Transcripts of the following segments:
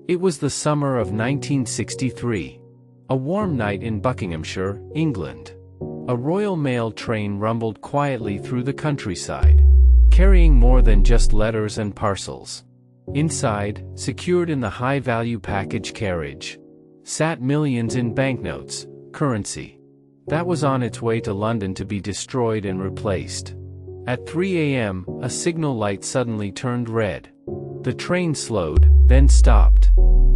It was the summer of 1963. A warm night in Buckinghamshire, England. A Royal Mail train rumbled quietly through the countryside, carrying more than just letters and parcels. Inside, secured in the high-value package carriage, sat millions in banknotes, currency, that was on its way to London to be destroyed and replaced. At 3 a.m., a signal light suddenly turned red. The train slowed, then stopped.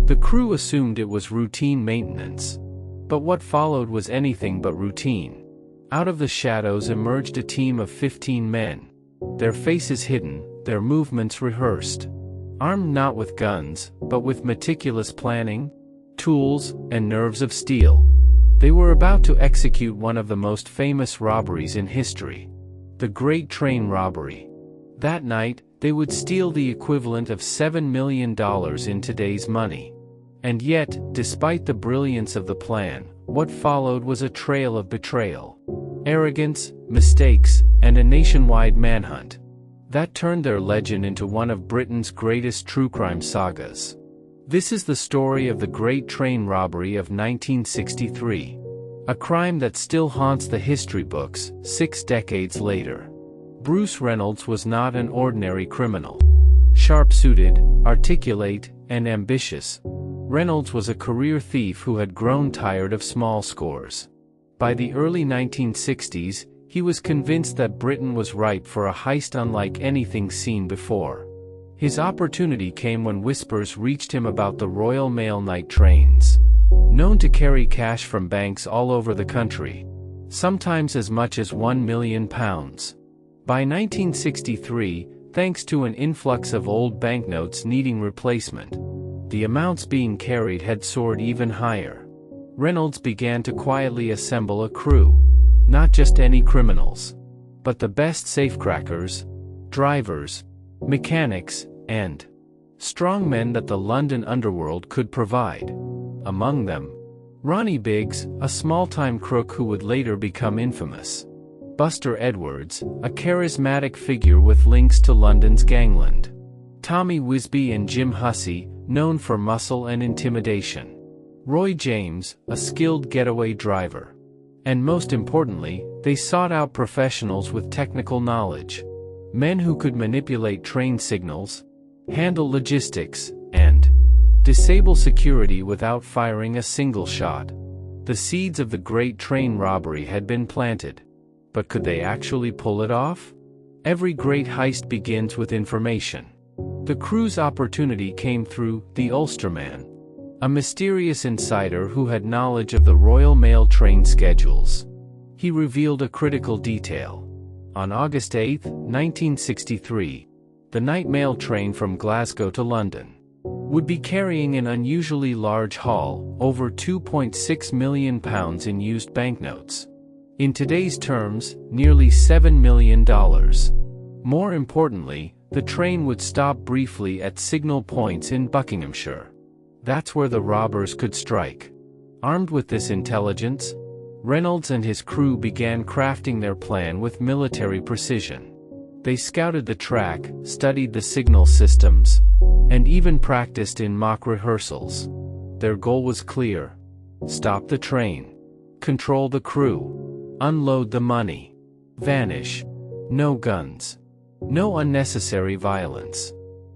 The crew assumed it was routine maintenance. But what followed was anything but routine. Out of the shadows emerged a team of 15 men. Their faces hidden, their movements rehearsed. Armed not with guns, but with meticulous planning, tools, and nerves of steel. They were about to execute one of the most famous robberies in history. The Great Train Robbery. That night, they would steal the equivalent of $7 million in today's money. And yet, despite the brilliance of the plan, what followed was a trail of betrayal, arrogance, mistakes, and a nationwide manhunt that turned their legend into one of Britain's greatest true crime sagas. This is the story of the Great Train Robbery of 1963. A crime that still haunts the history books, 6 decades later. Bruce Reynolds was not an ordinary criminal. Sharp-suited, articulate, and ambitious, Reynolds was a career thief who had grown tired of small scores. By the early 1960s, he was convinced that Britain was ripe for a heist unlike anything seen before. His opportunity came when whispers reached him about the Royal Mail night trains, known to carry cash from banks all over the country, sometimes as much as £1 million. By 1963, thanks to an influx of old banknotes needing replacement, the amounts being carried had soared even higher. Reynolds began to quietly assemble a crew. Not just any criminals, but the best safecrackers, drivers, mechanics, and strongmen that the London underworld could provide. Among them, Ronnie Biggs, a small-time crook who would later become infamous. Buster Edwards, a charismatic figure with links to London's gangland. Tommy Wisby and Jim Hussey, known for muscle and intimidation. Roy James, a skilled getaway driver. And most importantly, they sought out professionals with technical knowledge. Men who could manipulate train signals, handle logistics, and disable security without firing a single shot. The seeds of the Great Train Robbery had been planted. But could they actually pull it off? Every great heist begins with information. The crew's opportunity came through the Ulsterman, a mysterious insider who had knowledge of the Royal Mail train schedules. He revealed a critical detail. On August 8, 1963, the night mail train from Glasgow to London would be carrying an unusually large haul, over £2.6 million in used banknotes. In today's terms, nearly $7 million. More importantly, the train would stop briefly at signal points in Buckinghamshire. That's where the robbers could strike. Armed with this intelligence, Reynolds and his crew began crafting their plan with military precision. They scouted the track, studied the signal systems, and even practiced in mock rehearsals. Their goal was clear: stop the train, control the crew, unload the money, vanish. No guns, no unnecessary violence,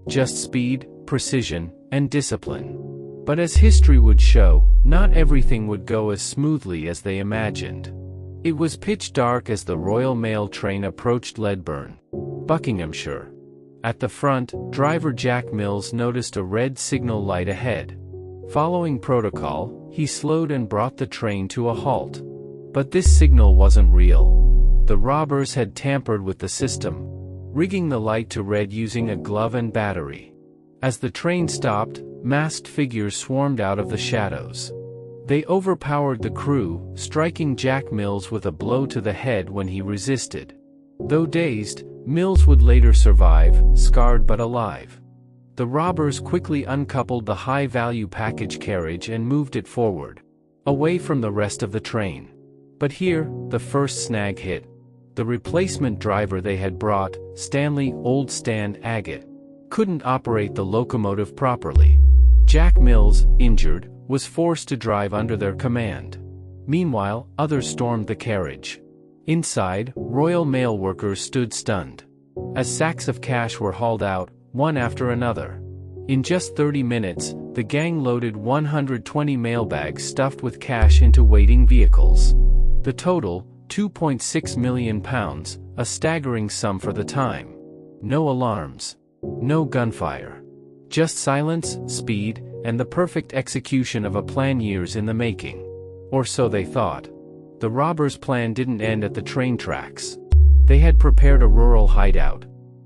just speed, precision, and discipline. But as history would show, not everything would go as smoothly as they imagined. It was pitch dark as the Royal Mail train approached Ledburn, Buckinghamshire. At the front, driver Jack Mills noticed a red signal light ahead. Following protocol, he slowed and brought the train to a halt. But this signal wasn't real. The robbers had tampered with the system, rigging the light to red using a glove and battery. As the train stopped, masked figures swarmed out of the shadows. They overpowered the crew, striking Jack Mills with a blow to the head when he resisted. Though dazed, Mills would later survive, scarred but alive. The robbers quickly uncoupled the high-value package carriage and moved it forward, away from the rest of the train. But here, the first snag hit. The replacement driver they had brought, Stanley "Old Stan" Agate, couldn't operate the locomotive properly. Jack Mills, injured, was forced to drive under their command. Meanwhile, others stormed the carriage. Inside, Royal Mail workers stood stunned. As sacks of cash were hauled out, one after another. In just 30 minutes, the gang loaded 120 mailbags stuffed with cash into waiting vehicles. The total, £2.6 million, a staggering sum for the time. No alarms. No gunfire. Just silence, speed, and the perfect execution of a plan years in the making. Or so they thought. The robbers' plan didn't end at the train tracks. They had prepared a rural hideout.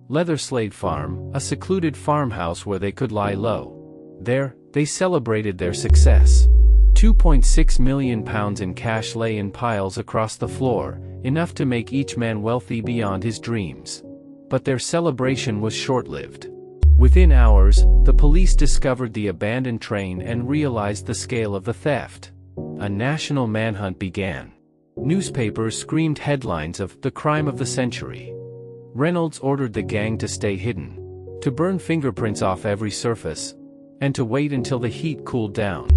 Leatherslade Farm, a secluded farmhouse where they could lie low. There, they celebrated their success. £2.6 million in cash lay in piles across the floor, enough to make each man wealthy beyond his dreams. But their celebration was short-lived. Within hours, the police discovered the abandoned train and realized the scale of the theft. A national manhunt began. Newspapers screamed headlines of "the crime of the century." Reynolds ordered the gang to stay hidden, to burn fingerprints off every surface, and to wait until the heat cooled down.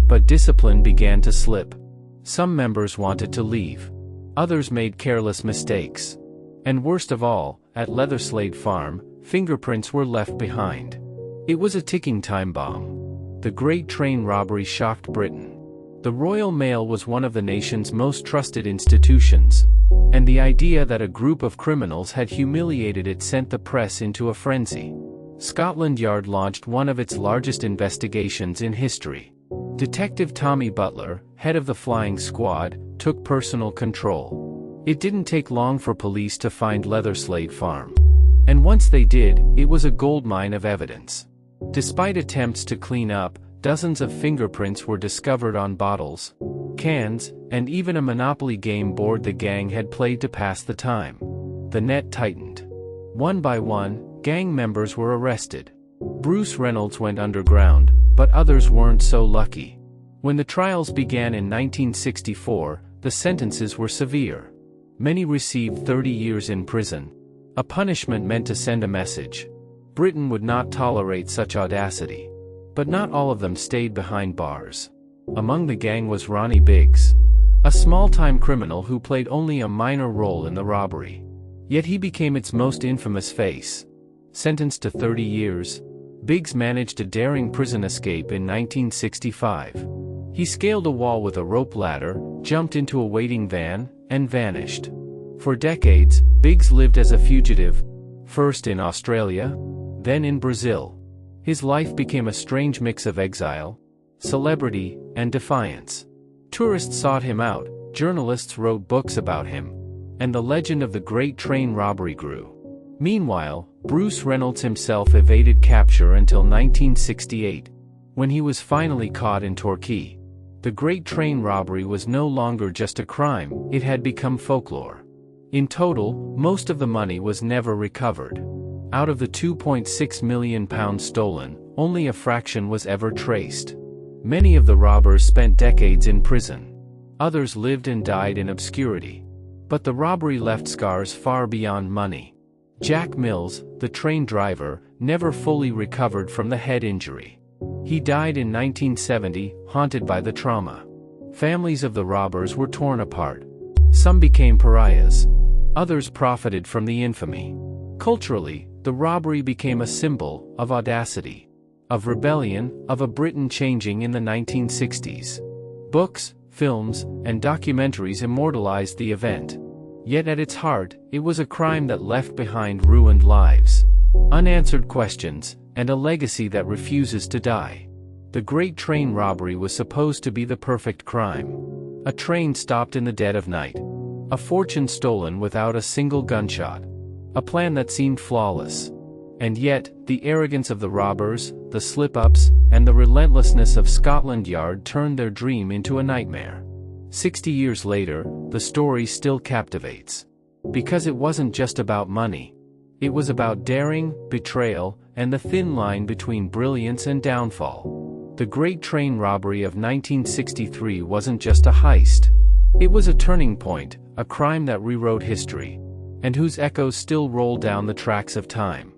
But discipline began to slip. Some members wanted to leave. Others made careless mistakes. And worst of all, at Leatherslade Farm, fingerprints were left behind. It was a ticking time bomb. The Great Train Robbery shocked Britain. The Royal Mail was one of the nation's most trusted institutions, and the idea that a group of criminals had humiliated it sent the press into a frenzy. Scotland Yard launched one of its largest investigations in history. Detective Tommy Butler, head of the flying squad, took personal control. It didn't take long for police to find Leatherslade Farm. And once they did, it was a goldmine of evidence. Despite attempts to clean up, dozens of fingerprints were discovered on bottles, cans, and even a Monopoly game board the gang had played to pass the time. The net tightened. One by one, gang members were arrested. Bruce Reynolds went underground, but others weren't so lucky. When the trials began in 1964, the sentences were severe. Many received 30 years in prison. A punishment meant to send a message. Britain would not tolerate such audacity. But not all of them stayed behind bars. Among the gang was Ronnie Biggs, a small-time criminal who played only a minor role in the robbery. Yet he became its most infamous face. Sentenced to 30 years, Biggs managed a daring prison escape in 1965. He scaled a wall with a rope ladder, jumped into a waiting van, and vanished. For decades, Biggs lived as a fugitive, first in Australia, then in Brazil. His life became a strange mix of exile, celebrity, and defiance. Tourists sought him out, journalists wrote books about him, and the legend of the Great Train Robbery grew. Meanwhile, Bruce Reynolds himself evaded capture until 1968, when he was finally caught in Torquay. The Great Train Robbery was no longer just a crime, it had become folklore. In total, most of the money was never recovered. Out of the £2.6 million stolen, only a fraction was ever traced. Many of the robbers spent decades in prison. Others lived and died in obscurity. But the robbery left scars far beyond money. Jack Mills, the train driver, never fully recovered from the head injury. He died in 1970, haunted by the trauma. Families of the robbers were torn apart. Some became pariahs. Others profited from the infamy. Culturally, the robbery became a symbol of audacity, of rebellion, of a Britain changing in the 1960s. Books, films, and documentaries immortalized the event. Yet at its heart, it was a crime that left behind ruined lives, unanswered questions, and a legacy that refuses to die. The Great Train Robbery was supposed to be the perfect crime. A train stopped in the dead of night. A fortune stolen without a single gunshot. A plan that seemed flawless. And yet, the arrogance of the robbers, the slip-ups, and the relentlessness of Scotland Yard turned their dream into a nightmare. 60 years later, the story still captivates. Because it wasn't just about money. It was about daring, betrayal, and the thin line between brilliance and downfall. The Great Train Robbery of 1963 wasn't just a heist. It was a turning point, a crime that rewrote history, and whose echoes still roll down the tracks of time.